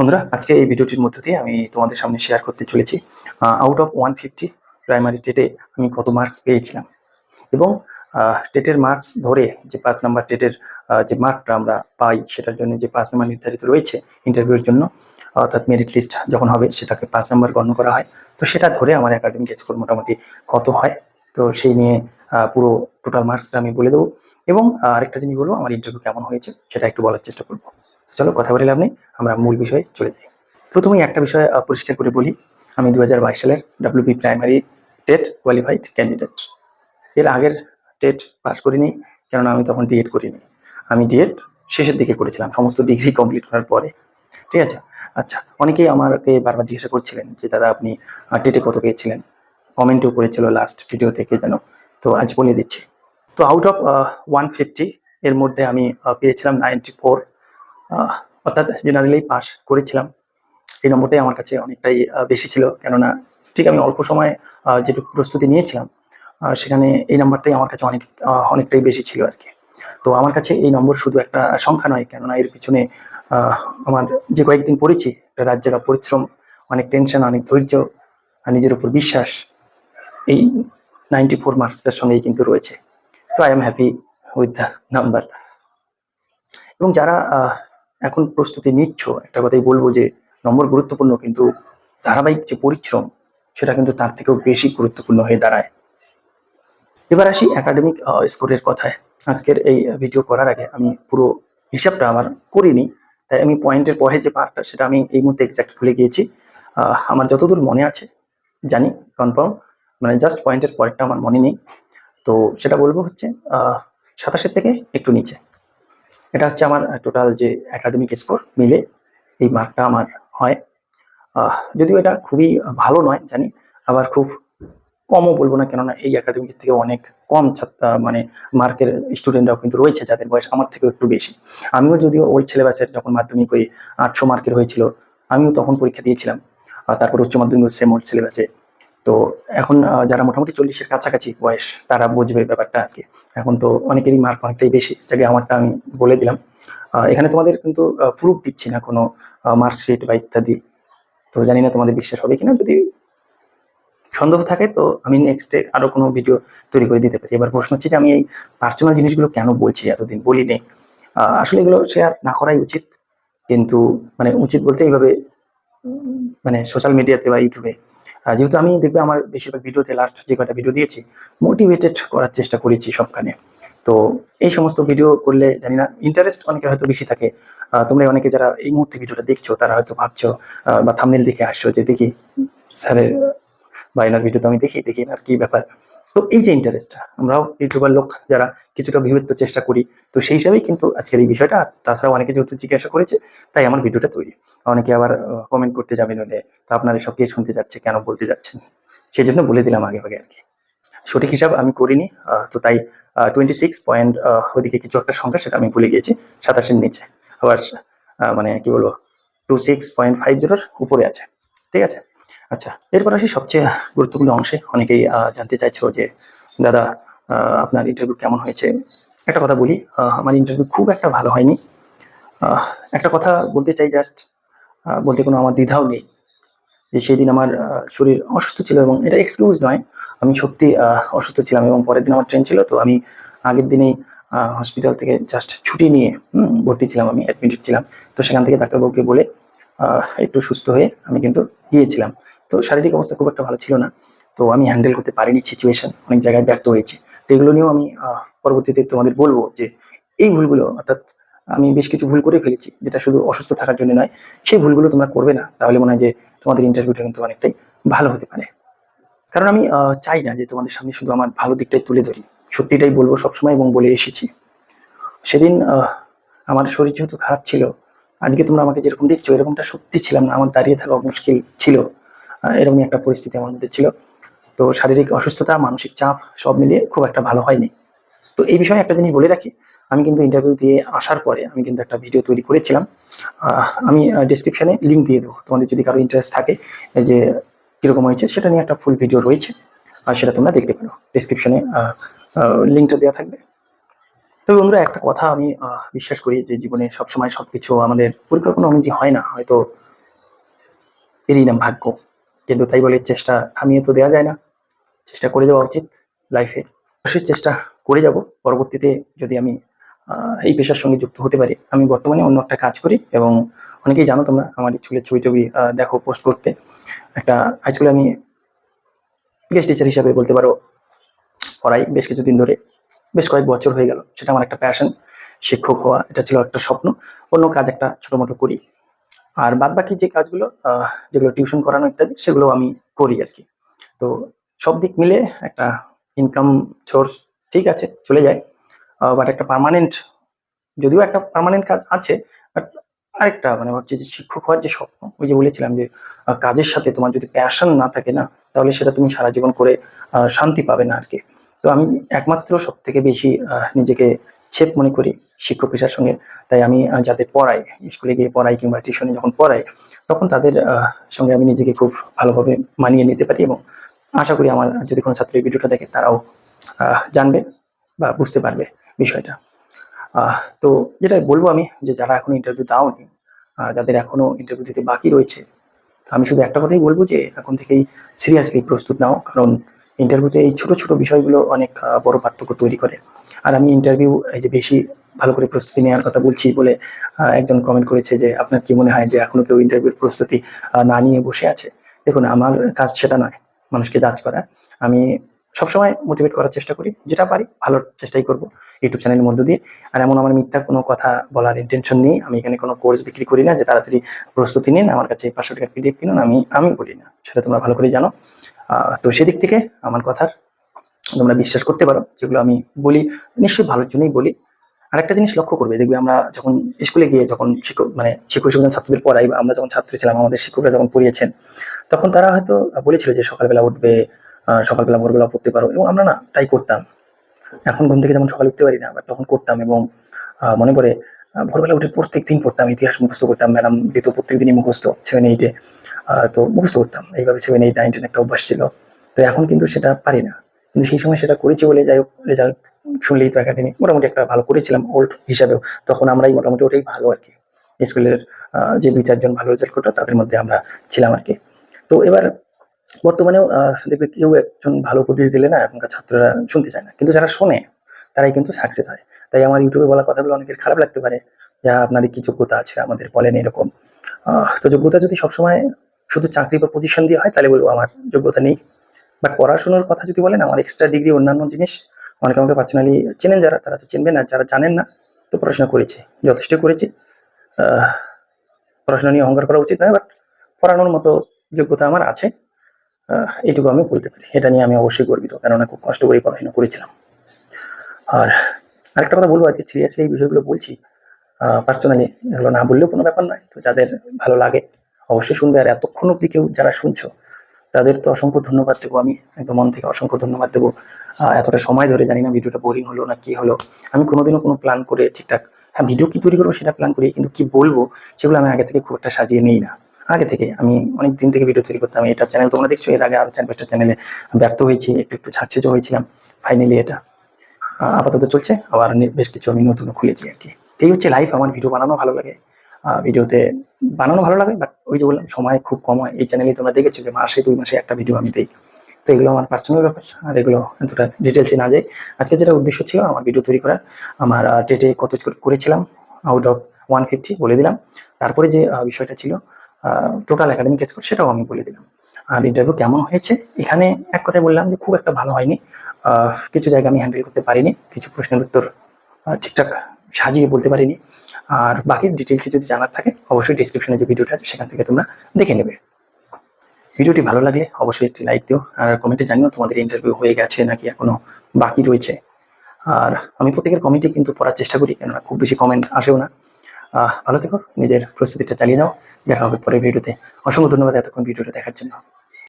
বন্ধুরা, আজকে এই ভিডিওটির মধ্য দিয়ে আমি তোমাদের সামনে শেয়ার করতে চলেছি আউট অফ 150 প্রাইমারি টেটে আমি কত মার্কস পেয়েছিলাম এবং টেটের মার্কস ধরে যে 5 নাম্বার টেটের যে মার্কটা আমরা পাই সেটার জন্য যে 5 নাম্বার নির্ধারিত রয়েছে ইন্টারভিউর জন্য, অর্থাৎ মেরিট লিস্ট যখন হবে সেটাকে 5 নাম্বার গণ্য করা হয়। তো সেটা ধরে আমার একাডেমিক স্কোর মোটামুটি কত হয়, তো সেই নিয়ে পুরো টোটাল মার্কসটা আমি বলে দেবো এবং আরেকটা জিনিস বলবো আমার ইন্টারভিউ কেমন হয়েছে সেটা একটু বলার চেষ্টা করবো। চলো কথা বলে লাভ নেই, আমরা মূল বিষয়ে চলে যাই। প্রথমেই একটা বিষয় পরিষ্কার করে বলি, আমি 2022 সালের WP primary TET qualified candidate. এর আগের টেট পাস করিনি, কেননা আমি তখন ডিএড করিনি। আমি ডিএড শেষের দিকে করেছিলাম, সমস্ত ডিগ্রি কমপ্লিট করার পরে। ঠিক আছে। আচ্ছা, অনেকেই আমাকে বারবার জিজ্ঞাসা করছিলেন যে দাদা আপনি টেটে কত পেয়েছিলেন, কমেন্টও করেছিল লাস্ট ভিডিও থেকে যেন, তো আজ বলে দিচ্ছি। তো আউট অফ 150 এর মধ্যে আমি পেয়েছিলাম 94, অর্থাৎ জেনারেলি পাস করেছিলাম। এই নম্বরটাই আমার কাছে অনেকটাই বেশি ছিল, কেননা ঠিক আমি অল্প সময়ে যেটুকু প্রস্তুতি নিয়েছিলাম সেখানে এই নাম্বারটাই আমার কাছে অনেকটাই বেশি ছিল আর কি। তো আমার কাছে এই নম্বর শুধু একটা সংখ্যা নয়, কেননা এর পিছনে আমার যে কয়েকদিন পড়েছি একটা রাত জাগা পরিশ্রম, অনেক টেনশন, অনেক ধৈর্য আর নিজের উপর বিশ্বাস এই 94 মার্কসটার সঙ্গেই কিন্তু রয়েছে। তো I am happy with the number. এবং যারা এখন প্রস্তুতি নিচ্ছ, একটা কথাই বলবো যে নম্বর গুরুত্বপূর্ণ, কিন্তু ধারাবাহিক যে পরিশ্রম সেটা কিন্তু তার থেকেও বেশি গুরুত্বপূর্ণ হয়ে দাঁড়ায়। এবার আসি একাডেমিক স্কোরের কথায়। আজকের এই ভিডিও করার আগে আমি পুরো হিসাবটা আমার করিনি, তাই আমি পয়েন্টের পরে যে পার্টটা সেটা আমি এই মুহূর্তে এক্সাক্ট ভুলে গিয়েছি। আমার যতদূর মনে আছে জানি কনফার্ম, মানে জাস্ট পয়েন্টের পরেরটা আমার মনে নেই। তো সেটা বলবো হচ্ছে 27 থেকে একটু নিচে। এটা হচ্ছে আমার টোটাল যে একাডেমিক স্কোর মিলে এই মার্কটা আমার হয়। যদিও এটা খুবই ভালো নয় জানি, আবার খুব কমও বলবো না, কেননা এই একাডেমিক থেকে অনেক কম মানে মার্কের স্টুডেন্টরাও কিন্তু রয়েছে যাদের বয়স আমার থেকেও একটু বেশি। আমিও যদিও ওল্ড সিলেবাসের, যখন মাধ্যমিক ওই 800 মার্কের হয়েছিল আমিও তখন পরীক্ষা দিয়েছিলাম, তারপর উচ্চ মাধ্যমিক সেম ওল্ড সিলেবাসে। তো এখন যারা মোটামুটি 40-এর কাছাকাছি বয়স তারা বুঝবে ব্যাপারটা আর কি। এখন তো অনেকেরই মার্ক অনেকটাই বেশি, যাকে আমারটা আমি বলে দিলাম। এখানে তোমাদের কিন্তু প্রুফ দিচ্ছি না কোনো মার্কশিট বা ইত্যাদি, তো জানি না তোমাদের বিশ্বাস হবে কিনা। যদি সন্দেহ থাকে তো আমি নেক্সটে আরো কোনো ভিডিও তৈরি করে দিতে পারি। এবার প্রশ্ন হচ্ছে যে আমি এই পার্সোনাল জিনিসগুলো কেন বলছি, এতদিন বলিনি। আসলে এগুলো শেয়ার না করাই উচিত, কিন্তু মানে উচিত বলতে এইভাবে মানে সোশ্যাল মিডিয়াতে বা ইউটিউবে, যেহেতু আমি দেখবে আমার বেশিরভাগ ভিডিওতে লাস্ট যে কটা ভিডিও দিয়েছি মোটিভেটেড করার চেষ্টা করেছি সবখানে। তো এই সমস্ত ভিডিও করলে জানি না ইন্টারেস্ট অনেকে হয়তো বেশি থাকে। তোমরা অনেকে যারা এই মুহূর্তে ভিডিওটা দেখছো তারা হয়তো ভাবছো বা থাম্বনেল দেখে আসছো যে দেখি স্যারের বা এনার ভিডিও তো আমি দেখি দেখি এনার কি ব্যাপার। তো এই যে ইন্টারেস্টটা, আমরাও ইউটিউবার লোক যারা কিছুটা ভিউর তো চেষ্টা করি, তো সেই হিসাবেই কিন্তু আজকের এই বিষয়টা। তাছাড়াও অনেকে যেহেতু জিজ্ঞাসা করেছে তাই আমার ভিডিওটা তৈরি। অনেকে আবার কমেন্ট করতে যাবেন হলে তো আপনারা সব কে শুনতে যাচ্ছে, কেন বলতে যাচ্ছেন, সেই জন্য বলে দিলাম আগে ভাগে আর কি। সঠিক হিসাব আমি করিনি, তো তাই 26 পয়েন্ট ওইদিকে কিছু একটা সংখ্যা সেটা আমি ভুলে গিয়েছি, 27-এর নিচে। আবার মানে কি বলবো 26.50-র উপরে আছে। ঠিক আছে। আচ্ছা, এরপর আসি সবচেয়ে গুরুত্বপূর্ণ অংশে। অনেকেই জানতে চাইছো যে দাদা আপনার ইন্টারভিউ কেমন হয়েছে। একটা কথা বলি, আমার ইন্টারভিউ খুব একটা ভালো হয়নি। একটা কথা বলতে চাই, জাস্ট বলতে কোনো আমার দ্বিধাও নেই যে সেই দিন আমার শরীর অসুস্থ ছিল, এবং এটা এক্সকিউজ নয়, আমি সত্যি অসুস্থ ছিলাম। এবং পরের দিন আমার ট্রেন ছিল, তো আমি আগের দিনেই হসপিটাল থেকে জাস্ট ছুটি নিয়ে ভর্তি ছিলাম, আমি অ্যাডমিটেড ছিলাম। তো সেখান থেকে ডাক্তারবাবুকে বলে একটু সুস্থ হয়ে আমি কিন্তু গিয়েছিলাম। তো শারীরিক অবস্থা খুব একটা ভালো ছিল না, তো আমি হ্যান্ডেল করতে পারিনি সিচুয়েশন, অনেক জায়গায় ব্যর্থ হয়েছি। তো এগুলো নিয়েও আমি পরবর্তীতে তোমাদের বলবো যে এই ভুলগুলো, অর্থাৎ আমি বেশ কিছু ভুল করে ফেলেছি যেটা শুধু অসুস্থ থাকার জন্য নয়, সেই ভুলগুলো তোমরা করবে না, তাহলে মনে হয় যে তোমাদের ইন্টারভিউটা কিন্তু অনেকটাই ভালো হতে পারে। কারণ আমি চাই না যে তোমাদের সামনে শুধু আমার ভালো দিকটাই তুলে ধরি, সত্যিটাই বলবো সবসময় এবং বলে এসেছি। সেদিন আমার শরীর যেহেতু খারাপ ছিল, আজকে তোমরা আমাকে যেরকম দেখছো এরকমটা সত্যি ছিলাম না, আমার দাঁড়িয়ে থাকা মুশকিল ছিল, এরকমই একটা পরিস্থিতি আমার মধ্যে ছিল। তো শারীরিক অসুস্থতা, মানসিক চাপ সব মিলিয়ে খুব একটা ভালো হয়নি। তো এই বিষয়ে একটা জিনিস বলে রাখি, আমি কিন্তু ইন্টারভিউ দিয়ে আসার পরে আমি কিন্তু একটা ভিডিও তৈরি করেছিলাম। আমি ডিসক্রিপশনে লিঙ্ক দিয়ে দেবো, তোমাদের যদি কারো ইন্টারেস্ট থাকে যে কীরকম হয়েছে সেটা নিয়ে একটা ফুল ভিডিও রয়েছে, আর সেটা তোমরা দেখতে পারো। ডিসক্রিপশনে লিঙ্কটা দেওয়া থাকবে। তবে বন্ধুরা, একটা কথা আমি বিশ্বাস করি যে জীবনে সবসময় সবকিছু আমাদের পরিকল্পনা অনুযায়ী হয় না। হয়তো এরই নাম ভাগ্য। কিন্তু তাই বলে চেষ্টা থামিয়ে তো দেওয়া যায় না, চেষ্টা করে যাওয়া উচিত লাইফে। অবশ্যই চেষ্টা করে যাব পরবর্তীতে যদি আমি এই পেশার সঙ্গে যুক্ত হতে পারি। আমি বর্তমানে অন্য একটা কাজ করি এবং অনেকেই জানো তোমরা আমার স্কুলের ছবি দেখো পোস্ট করতে। একটা হাই স্কুলে আমি গেস্ট টিচার হিসাবে বলতে পারো পড়াই বেশ কিছুদিন ধরে, বেশ কয়েক বছর হয়ে গেল। সেটা আমার একটা প্যাশন, শিক্ষক হওয়া এটা ছিল একটা স্বপ্ন। অন্য কাজ একটা ছোট মোটো করি, আর বাদ বাকি যে কাজগুলো যেগুলো টিউশন করানো ইত্যাদি সেগুলো আমি করি আর কি। তো সব দিক মিলে একটা ইনকাম সোর্স ঠিক আছে চলে যায়, বাট একটা পার্মানেন্ট, যদিও একটা পার্মানেন্ট কাজ আছে, বাট আরেকটা মানে ভাবছি যে শিক্ষক হওয়ার যে স্বপ্ন, ওই যে বলেছিলাম যে কাজের সাথে তোমার যদি প্যাশন না থাকে না, তাহলে সেটা তুমি সারা জীবন করে শান্তি পাবে না আর কি। তো আমি একমাত্র সব থেকে বেশি নিজেকে সেফ মনে করি শিক্ষক পেশার সঙ্গে। তাই আমি যাদের পড়াই, স্কুলে গিয়ে পড়াই কিংবা টিউশনে যখন পড়াই, তখন তাদের সঙ্গে আমি নিজেকে খুব ভালোভাবে মানিয়ে নিতে পারি এবং আশা করি আমার যদি কোনো ছাত্র এই ভিডিওটা দেখে তারাও জানবে বা বুঝতে পারবে বিষয়টা। তো যেটা বলবো আমি, যে যারা এখনো ইন্টারভিউ দাওনি, যাদের এখনো ইন্টারভিউ দিতে বাকি রয়েছে, আমি শুধু একটা কথাই বলবো যে এখন থেকেই সিরিয়াসলি প্রস্তুত নাও, কারণ ইন্টারভিউতে এই ছোট ছোট বিষয়গুলো অনেক বড় পার্থক্য তৈরি করে। আর আমি ইন্টারভিউ এই যে বেশি ভালো করে প্রস্তুতি নেওয়ার কথা বলছি বলে একজন কমেন্ট করেছে যে আপনার কি মনে হয় যে এখনো কেউ ইন্টারভিউর প্রস্তুতি না নিয়ে বসে আছে। দেখুন, আমার কাজ সেটা নয় মানুষকে জাজ করা। আমি সবসময় মোটিভেট করার চেষ্টা করি, যেটা পারি ভালোর চেষ্টাই করব ইউটিউব চ্যানেলের মধ্য দিয়ে। আর এমন আমার মিথ্যা কোনো কথা বলার ইন্টেনশন নেই। আমি এখানে কোনো কোর্স বিক্রি করি না যে তাড়াতাড়ি প্রস্তুতি নিন, আমার কাছে 500 টাকার পিডিএফ কিনুন, আমি বলি না, সেটা তোমরা ভালো করে জানো। তো সেদিক থেকে আমার কথার তোমরা বিশ্বাস করতে পারো, যেগুলো আমি বলি নিশ্চয়ই ভালোর জন্যই বলি। আরেকটা জিনিস লক্ষ্য করবে, দেখবে আমরা যখন স্কুলে গিয়ে যখন শিক্ষক হিসেবে ছাত্রদের পড়াই, বা আমরা যখন ছাত্র ছিলাম আমাদের শিক্ষকরা যখন পড়িয়েছেন, তখন তারা হয়তো বলেছিল যে সকালবেলা উঠবে, সকালবেলা ভোরবেলা পড়তে পারো, এবং আমরা না তাই করতাম। এখন ঘুম থেকে যেমন সকালে উঠতে পারি না, বাট তখন করতাম। এবং মনে পড়ে ভোরবেলা উঠে প্রত্যেক দিন পড়তাম, ইতিহাস মুখস্থ করতাম, ম্যাডাম দিত প্রত্যেক দিনই মুখস্থ 7-8-এ। তো মুখস্থ করতাম এইভাবে 7-8-9-10 একটা অভ্যাস ছিল। তো এখন কিন্তু সেটা পারি না, কিন্তু সেই সময় সেটা করেছি বলে যাই হোক, রেজাল্ট শুনলেই তো একাডেমি মোটামুটি একটা ভালো করেছিলাম ওল্ড হিসাবেও। তখন আমরাই মোটামুটি ওটাই ভালো আর কি, স্কুলের যে 2-4 জন ভালো রেজাল্ট করতো তাদের মধ্যে আমরা ছিলাম আর কি। তো এবার বর্তমানেও দেখবে কেউ একজন ভালো উপদেশ দিলে না এখনকার ছাত্ররা শুনতে চায় না, কিন্তু যারা শোনে তারাই কিন্তু সাকসেস হয়। তাই আমার ইউটিউবে বলা কথাগুলো অনেকের খারাপ লাগতে পারে, যা আপনাদের কি যোগ্যতা আছে আমাদের বলেন এরকম। তো যোগ্যতা যদি সবসময় শুধু চাকরি বা পজিশন দিয়ে হয় তাহলে বলবো আমার যোগ্যতা নেই। বাট পড়াশোনার কথা যদি বলেন, আমার এক্সট্রা ডিগ্রি অন্যান্য জিনিস, অনেকে আমাকে পার্সোনালি চেনেন যারা, তারা তো চিনবেন, আর যারা জানেন না তো পড়াশোনা করেছি, যথেষ্ট করেছি। পড়াশোনা নিয়ে অহংকার করা উচিত নয়, বাট পড়ানোর মতো যোগ্যতা আমার আছে, এইটুকু আমি বলতে পারি। এটা নিয়ে আমি অবশ্যই গর্বিত, কেননা খুব কষ্ট করে পড়াশোনা করেছিলাম। আর আরেকটা কথা বলবো, আজকে সিরিয়াসলি এই বিষয়গুলো বলছি পার্সোনালি, এগুলো না বললেও কোনো ব্যাপার নয়। তো যাদের ভালো লাগে অবশ্যই শুনবে, আর এতক্ষণ অব্দি কেউ যারা শুনছো তাদের তো অসংখ্য ধন্যবাদ দেবো, আমি একদম মন থেকে অসংখ্য ধন্যবাদ দেবো। এতটা সময় ধরে, জানি না ভিডিওটা বোরিং হলো না কি হলো। আমি কোনোদিনও কোনো প্ল্যান করে ঠিকঠাক, হ্যাঁ ভিডিও কি তৈরি করবো সেটা প্ল্যান করি, কিন্তু কি বলবো সেগুলো আমি আগে থেকে খুব একটা সাজিয়ে নেই না। আগে থেকে আমি অনেক দিন থেকে ভিডিও তৈরি করতাম। এটা চ্যানেল তোমরা দেখছো, এর আগে আরো 4-5টা চ্যানেলে ব্যর্থ হয়েছি, একটু একটু সাকসেসও হয়েছিলাম। ফাইনালি এটা আপাতত চলছে, আবার বেশ কিছু আমি নতুন খুলেছি আর কি। এই হচ্ছে লাইফ। আমার ভিডিও বানানো ভালো লাগে, ভিডিওতে বানানো ভালো লাগে, বাট ওই যে বললাম সময় খুব কম হয়। এই চ্যানেলে তোমরা দেখেছো যে মাসে 2 মাসে একটা ভিডিও আমি দিই। তো এগুলো আমার পার্সোনাল ব্যাপার, আর এগুলো এতটা ডিটেলসে না যাই। আজকে যেটা উদ্দেশ্য ছিল আমার ভিডিও তৈরি করার, আমার টেটে কত করেছিলাম আউট অফ 150 বলে দিলাম। তারপরে যে বিষয়টা ছিল টোটাল একাডেমিক স্কোর, সেটাও আমি বলে দিলাম। আর ইন্টারভিউ কেমন হয়েছে, এখানে এক কথায় বললাম যে খুব একটা ভালো হয়নি। কিছু জায়গা আমি হ্যান্ডেল করতে পারিনি, কিছু প্রশ্নের উত্তর ঠিকঠাক সাজিয়ে বলতে পারিনি। আর বাকি ডিটেলসে যদি জানার থাকে অবশ্যই ডিসক্রিপশনে যে ভিডিওটা আছে সেখান থেকে তোমরা দেখে নেবে। ভিডিওটি ভালো লাগলে অবশ্যই একটি লাইক দিও, আর কমেন্টে জানিও তোমাদের ইন্টারভিউ হয়ে গেছে নাকি এখনো বাকি রয়েছে। আর আমি প্রত্যেকের কমেন্টে কিন্তু পড়ার চেষ্টা করি, কেননা খুব বেশি কমেন্ট আসেও না। ভালো থেকো, নিজের প্রস্তুতিটা চালিয়ে যাও। দেখা হবে পরের ভিডিওতে। অসংখ্য ধন্যবাদ এতক্ষণ ভিডিওটা দেখার জন্য।